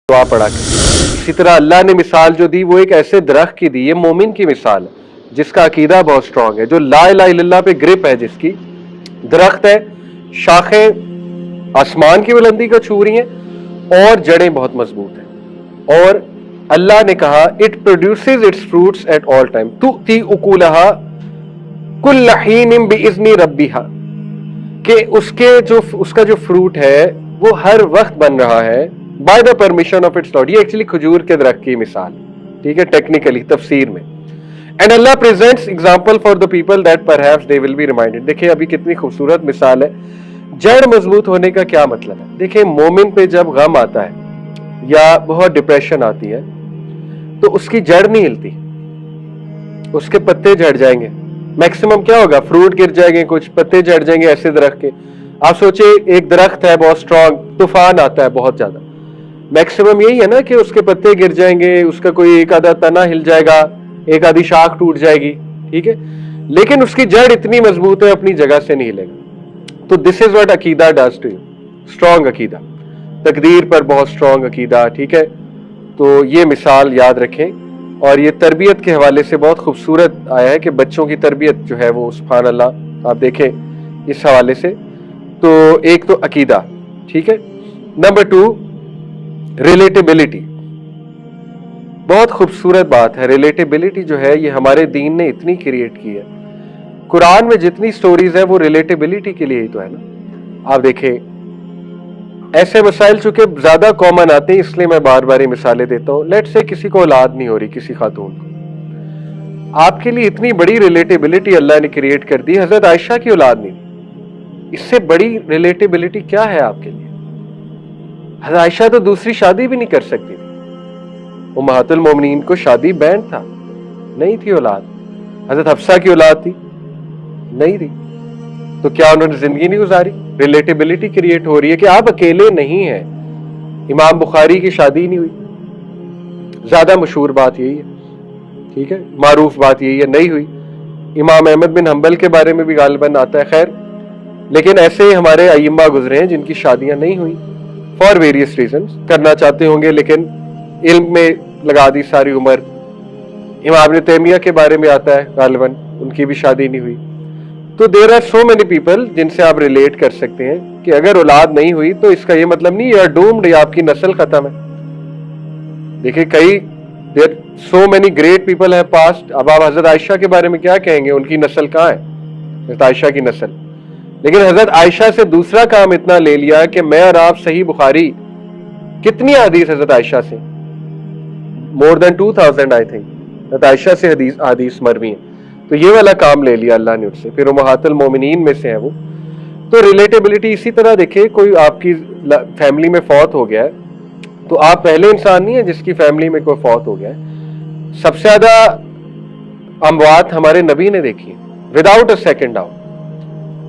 دعا پڑھا کر. اسی طرح اللہ نے مثال جو دی وہ ایک ایسے درخت کی دی, یہ مومن کی مثال ہے جس کا عقیدہ بہت سٹرونگ ہے, جو لا الہ الا اللہ پہ گرپ ہے, جس کی درخت ہے, شاخیں آسمان کی بلندی کو چھو رہی ہیں اور جڑیں بہت مضبوط ہیں. اور اللہ نے کہا it produces its fruits at all time تؤتی اکولہا کل حین باذن ربہا, کہ اس کا جو فروٹ ہے وہ ہر وقت بن رہا ہے by the permission of its lord. یہ ایکچولی کھجور کے درخت کی مثال, ٹھیک ہے, ٹیکنیکلی تفسیر میں. اینڈ اللہ presents example for the people that perhaps they will be reminded. دیکھیں ابھی کتنی خوبصورت مثال ہے. جڑ مضبوط ہونے کا کیا مطلب ہے؟ دیکھیں مومن پہ جب غم آتا ہے یا بہت ڈپریشن آتی ہے تو اس کی جڑ نہیں ہلتی, اس کے پتے جھڑ جائیں گے. میکسیمم کیا ہوگا, فروٹ گر جائیں گے, کچھ پتے جھڑ جائیں گے ایسے درخت کے. آپ سوچیں ایک درخت ہے بہت سٹرونگ, طوفان آتا ہے بہت زیادہ, میکسیمم یہی ہے نا کہ اس کے پتے گر جائیں گے, اس کا کوئی ایک آدھا تنا ہل جائے گا, ایک آدھی شاخ ٹوٹ جائے گی, ٹھیک ہے, لیکن اس کی جڑ اتنی مضبوط ہے اپنی جگہ سے نہیں ہلے گا. تو دس از واٹ عقیدہ ڈز ٹو یو, سٹرونگ عقیدہ, تقدیر پر بہت سٹرونگ عقیدہ, ٹھیک ہے. تو یہ مثال یاد رکھیں. اور یہ تربیت کے حوالے سے بہت خوبصورت آیا ہے کہ بچوں کی تربیت جو ہے وہ سبحان اللہ آپ دیکھیں اس حوالے سے. تو ایک تو عقیدہ, ٹھیک ہے. نمبر 2 ریلیٹیبلٹی, بہت خوبصورت بات ہے. ریلیٹیبلٹی جو ہے یہ ہمارے دین نے اتنی کریٹ کی ہے. قرآن میں جتنی سٹوریز ہیں وہ ریلیٹیبلٹی کے لیے ہی تو ہے نا. آپ دیکھیں ایسے مسائل چونکہ زیادہ کامن آتے ہیں اس لیے میں بار بار مثالیں دیتا ہوں. لیٹ سے کسی کو اولاد نہیں ہو رہی, کسی خاتون کو, آپ کے لیے اتنی بڑی ریلیٹیبلٹی اللہ نے کریٹ کر دی, حضرت عائشہ کی اولاد نہیں, اس سے بڑی ریلیٹیبلٹی کیا ہے آپ کے لیے؟ حضرت عائشہ تو دوسری شادی بھی نہیں کر سکتی تھی, امہات المومنین کو شادی بین تھا, نہیں تھی اولاد. حضرت حفصہ کی اولاد تھی, نہیں تھی, تو کیا انہوں نے زندگی نہیں گزاری؟ ریلیٹیبلٹی کریٹ ہو رہی ہے کہ آپ اکیلے نہیں ہیں. امام بخاری کی شادی نہیں ہوئی, زیادہ مشہور بات یہی ہے, ٹھیک ہے, معروف بات یہی ہے, نہیں ہوئی. امام احمد بن حنبل کے بارے میں بھی غالباً آتا ہے, خیر, لیکن ایسے ہی ہمارے ائمہ گزرے ہیں جن کی شادیاں نہیں ہوئی فار ویریس ریزنز, کرنا چاہتے ہوں گے لیکن علم میں لگا دی ساری عمر. امام ابن تیمیہ کے بارے میں آتا ہے غالباً, ان کی بھی شادی نہیں ہوئی. تو there are so many people جن سے آپ ریلیٹ کر سکتے ہیں کہ اگر اولاد نہیں ہوئی تو اس کا یہ مطلب نہیں یو آر ڈومڈ, یا آپ کی نسل ختم ہے. دیکھیں کئی دیر سو مینی گریٹ پیپل ہیں پاسٹ. اب آپ حضرت عائشہ کے بارے میں کیا کہیں گے, ان کی نسل کہاں ہے؟ حضرت عائشہ کی نسل. لیکن حضرت عائشہ سے دوسرا کام اتنا لے لیا کہ میں اور آپ صحیح بخاری, کتنی حدیث حضرت عائشہ سے, مور دین 2000 آئی تھنک حضرت عائشہ سے حدیث مروی ہیں. تو یہ والا کام لے لیا اللہ نے اس سے, پھر امہات المومنین میں سے ہیں وہ. تو ریلیٹیبلٹی اسی طرح دیکھیں, کوئی آپ کی فیملی میں فوت ہو گیا ہے تو آپ پہلے انسان نہیں ہیں جس کی فیملی میں کوئی فوت ہو گیا ہے. سب سے زیادہ اموات ہمارے نبی نے دیکھی وداؤٹ اے سیکنڈ ڈاؤٹ.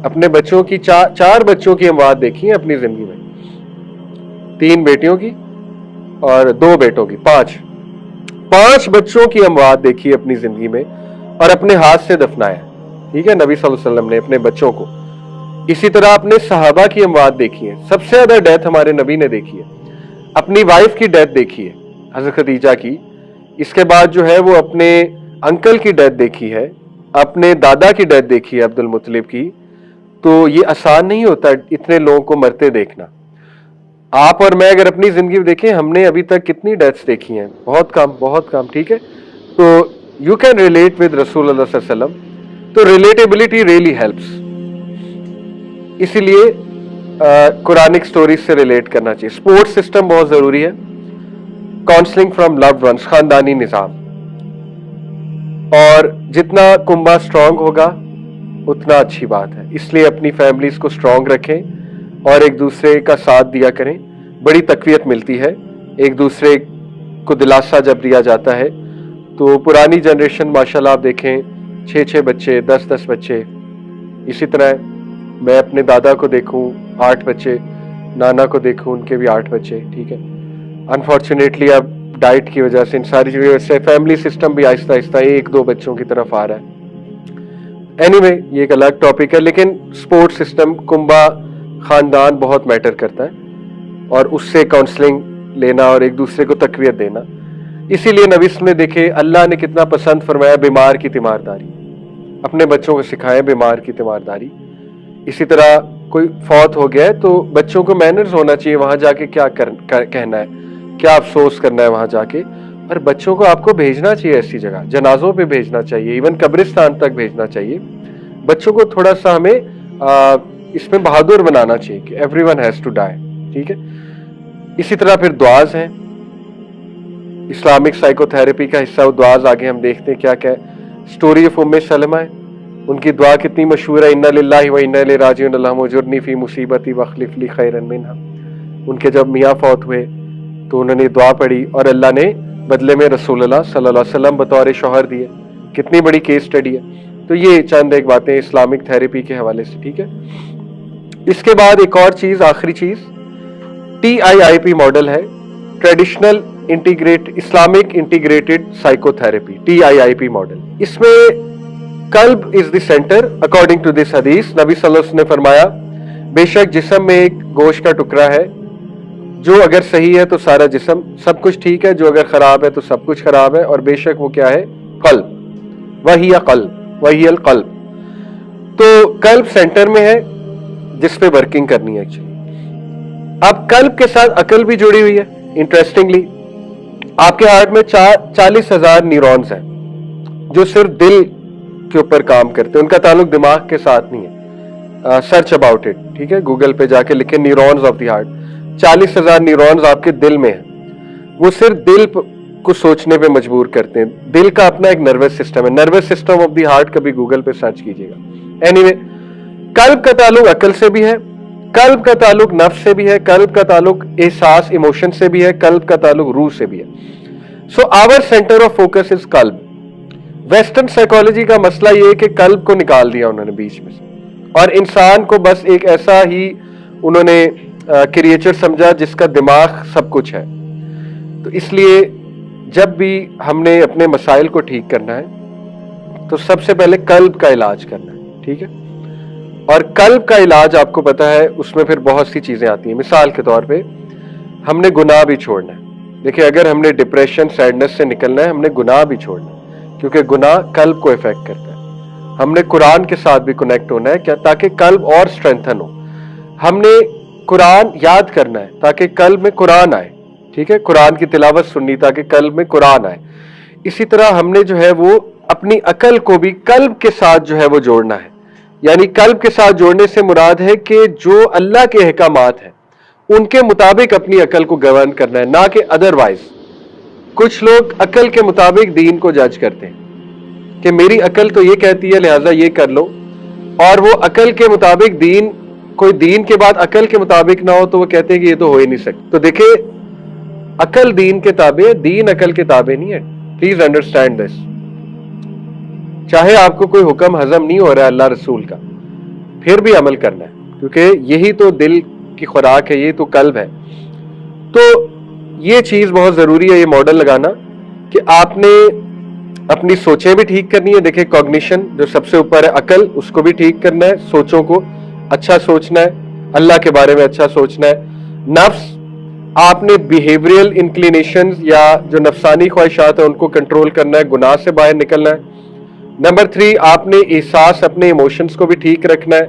اپنے بچوں کی چار بچوں کی اموات دیکھی ہیں اپنی زندگی میں, 3 بیٹیوں کی اور 2 بیٹوں کی, 5 بچوں کی اموات دیکھی اپنی زندگی میں اور اپنے ہاتھ سے دفنایا, ٹھیک ہے, نبی صلی اللہ علیہ وسلم نے اپنے بچوں کو. اسی طرح اپنے صحابہ کی اموات دیکھی ہے, سب سے زیادہ ڈیتھ ہمارے نبی نے دیکھی ہے. اپنی وائف کی ڈیتھ دیکھی ہے حضرت خدیجہ کی, اس کے بعد جو ہے وہ اپنے انکل کی ڈیتھ دیکھی ہے, اپنے دادا کی ڈیتھ دیکھی ہے عبد المطلب کی. تو یہ آسان نہیں ہوتا اتنے لوگوں کو مرتے دیکھنا. آپ اور میں اگر اپنی زندگی دیکھیں, ہم نے ابھی تک کتنی ڈیتھس دیکھی ہیں, بہت کم, ٹھیک ہے. تو یو کین ریلیٹ ود رسول اللہ صلی اللہ علیہ وسلم. تو ریلیٹیبلٹی ریئلی ہیلپس. اسی لیے قرآنک سٹوریز سے ریلیٹ کرنا چاہیے. سپورٹ سسٹم بہت ضروری ہے, کاؤنسلنگ فرام لوڈ ونس, خاندانی نظام. اور جتنا کنبہ سٹرونگ ہوگا اتنا اچھی بات ہے. اس لیے اپنی فیملیز کو سٹرونگ رکھیں اور ایک دوسرے کا ساتھ دیا کریں, بڑی تقویت ملتی ہے. ایک دوسرے کو دلاسا جب دیا جاتا ہے. تو پرانی جنریشن ماشاءاللہ آپ دیکھیں 6 بچے, 10 بچے. اسی طرح میں اپنے دادا کو دیکھوں 8 بچے, نانا کو دیکھوں ان کے بھی 8 بچے, ٹھیک ہے. انفارچونیٹلی اب ڈائٹ کی وجہ سے ان ساری چیزوں سے فیملی سسٹم بھی آہستہ آہستہ 1-2 بچوں کی طرف آ رہا ہے. اینی یہ ایک الگ ٹاپک ہے, لیکن سپورٹ سسٹم, کنبہ, خاندان بہت میٹر کرتا ہے. اور اس سے کاؤنسلنگ لینا اور ایک دوسرے کو تقویت دینا. اسی لیے نبی نے دیکھے اللہ نے کتنا پسند فرمایا بیمار کی تیمارداری. اپنے بچوں کو سکھائیں بیمار کی تیمارداری. اسی طرح کوئی فوت ہو گیا ہے تو بچوں کو مینرز ہونا چاہیے وہاں جا کے کیا کہنا ہے, کیا افسوس کرنا ہے وہاں جا کے. اور بچوں کو آپ کو بھیجنا چاہیے ایسی جگہ, جنازوں پہ بھیجنا چاہیے, ایون قبرستان تک بھیجنا چاہیے. بچوں کو تھوڑا سا ہمیں اس میں بہادر بنانا چاہیے کہ everyone has to die. ٹھیک ہے. اسی طرح پھر دعاز ہیں, اسلامک سائیکو تھراپی کا حصہ وہ دعاز. آگے ہم دیکھتے ہیں کیا کیا ہے. سٹوری آف ام سلمہ ہے, ان کی دعا کتنی مشہور ہے, انا للہ و انا الیہ راجعون اللہم اجرنی فی مصیبتی واخلف لی خیرا منہا. ان کے جب میاں فوت ہوئے تو انہوں نے دعا پڑھی اور اللہ نے بدلے میں رسول اللہ صلی اللہ علیہ وسلم بطور شوہر دیے. کتنی بڑی کیس اسٹڈی ہے. تو یہ چند ایک باتیں اسلامک تھراپی کے حوالے سے. ٹھیک ہے. اس کے بعد ایک اور چیز, آخری چیز, TIIP ماڈل ہے, traditional Islamic integrated psychotherapy, TIIP model. اس میں قلب is the centre according to this hadith. نبی صلی اللہ علیہ وسلم نے فرمایا بے شک جسم میں ایک گوشت کا ٹکڑا ہے, جو اگر صحیح ہے تو سارا جسم سب کچھ ٹھیک ہے, جو اگر خراب ہے تو سب کچھ خراب ہے, اور بے شک وہ کیا ہے, قلب. وہی القلب. تو قلب سینٹر میں ہے جس پہ ورکنگ کرنی ہے ایکچولی. اب قلب کے ساتھ عقل بھی جڑی ہوئی ہے. انٹرسٹنگلی آپ کے ہارٹ میں 40,000 نیورونز ہیں جو صرف دل کے اوپر کام کرتے ہیں, ان کا تعلق دماغ کے ساتھ نہیں ہے. Search about it. ٹھیک ہے, گوگل پہ جا کے لکھیں neurons of the heart. 40,000 neurons آپ کے دل میں ہیں, وہ صرف دل کو سوچنے پہ مجبور کرتے ہیں. دل کا اپنا ایک نروس سسٹم ہے, nervous system of the heart, کبھی گوگل پہ سرچ کیجیے گا. اینی قلب کا تعلق عقل سے بھی ہے, قلب کا تعلق نفس سے بھی ہے, قلب کا تعلق احساس ایموشن سے بھی ہے, قلب کا تعلق روح سے بھی ہے. سو آور سینٹر آف فوکس از قلب. ویسٹرن سائیکالوجی کا مسئلہ یہ ہے کہ قلب کو نکال دیا انہوں نے بیچ میں سے, اور انسان کو بس ایک ایسا ہی انہوں نے کریچر سمجھا جس کا دماغ سب کچھ ہے. تو اس لیے جب بھی ہم نے اپنے مسائل کو ٹھیک کرنا ہے تو سب سے پہلے قلب کا علاج کرنا ہے. ٹھیک ہے. اور قلب کا علاج آپ کو پتا ہے اس میں پھر بہت سی چیزیں آتی ہیں. مثال کے طور پہ ہم نے گناہ بھی چھوڑنا ہے. دیکھیں, اگر ہم نے ڈپریشن سیڈنس سے نکلنا ہے, ہم نے گناہ بھی چھوڑنا ہے, کیونکہ گناہ قلب کو افیکٹ کرتا ہے. ہم نے قرآن کے ساتھ بھی کنیکٹ ہونا ہے تاکہ قلب اور اسٹرینتھن ہو. ہم نے قرآن یاد کرنا ہے تاکہ قلب میں قرآن آئے. ٹھیک ہے, قرآن کی تلاوت سننی تاکہ قلب میں قرآن آئے. اسی طرح ہم نے جو ہے وہ اپنی عقل کو بھی قلب کے ساتھ جو ہے وہ جوڑنا ہے. یعنی قلب کے ساتھ جوڑنے سے مراد ہے کہ جو اللہ کے احکامات ہیں ان کے مطابق اپنی عقل کو گورن کرنا ہے, نہ کہ ادروائز. کچھ لوگ عقل کے مطابق دین کو جج کرتے ہیں کہ میری عقل تو یہ کہتی ہے لہٰذا یہ کر لو, اور وہ عقل کے مطابق دین, کوئی دین کے بعد عقل کے مطابق نہ ہو تو وہ کہتے ہیں کہ یہ تو ہو ہی نہیں سکتا. تو دیکھیں, عقل دین کے تابع ہے, دین عقل کے تابع نہیں ہے. Please understand this. چاہے آپ کو کوئی حکم ہضم نہیں ہو رہا ہے اللہ رسول کا, پھر بھی عمل کرنا ہے, کیونکہ یہی تو دل کی خوراک ہے, یہ تو قلب ہے. تو یہ چیز بہت ضروری ہے, یہ ماڈل لگانا کہ آپ نے اپنی سوچیں بھی ٹھیک کرنی ہے. دیکھیں, کوگنیشن جو سب سے اوپر ہے عقل, اس کو بھی ٹھیک کرنا ہے, سوچوں کو اچھا سوچنا ہے, اللہ کے بارے میں اچھا سوچنا ہے. نفس, آپ نے بیہیویئرل انکلینیشنز یا جو نفسانی خواہشات ہیں ان کو کنٹرول کرنا ہے, گناہ سے باہر نکلنا ہے. نمبر 3, آپ نے احساس اپنے ایموشنز کو بھی ٹھیک رکھنا ہے.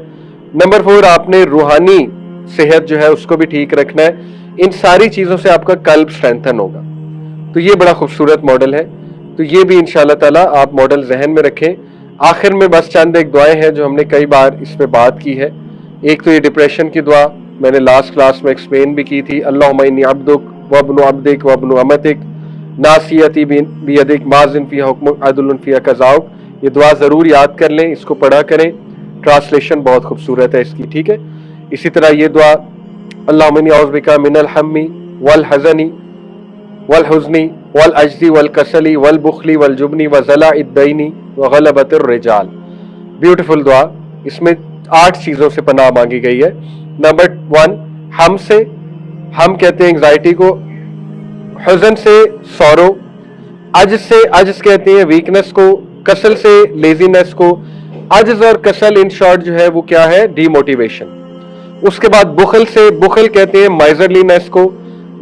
نمبر 4, آپ نے روحانی صحت جو ہے اس کو بھی ٹھیک رکھنا ہے. ان ساری چیزوں سے آپ کا قلب اسٹرینتھن ہوگا. تو یہ بڑا خوبصورت ماڈل ہے. تو یہ بھی انشاءاللہ تعالیٰ آپ ماڈل ذہن میں رکھیں. آخر میں بس چند ایک دعائیں ہیں جو ہم نے کئی بار اس پہ بات کی ہے. ایک تو یہ ڈپریشن کی دعا میں نے لاسٹ کلاس میں ایکسپلین بھی کی تھی, اللہم انی عبدک وابن عبدک وابن امتک ناصیتی بیدک ماضٍ فی حکمک عدل فی قضاؤک. یہ دعا ضرور یاد کر لیں, اس کو پڑھا کریں, ٹرانسلیشن بہت خوبصورت ہے اس کی. ٹھیک ہے. اسی طرح یہ دعا, اللہم انی اعوذ بک من الہم والحزن والحزن والعجز والکسل والبخل والجبن وضلع الدین وغلبۃ الرجال. بیوٹیفل دعا. اس میں 8 چیزوں سے پناہ مانگی گئی ہے. نمبر 1, ہم سے, ہم کہتے ہیں انگزائٹی کو, حزن سے سورو, عجز سے, عجز کہتے ہیں ویکنس کو, کسل سے لیزینس کو. عجز اور کسل ان شارٹ جو ہے وہ کیا ہے, ڈی موٹیویشن. اس کے بعد بخل سے, بخل کہتے ہیں مائزرلینس کو,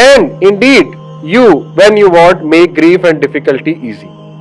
and indeed you when you want make grief and difficulty easy।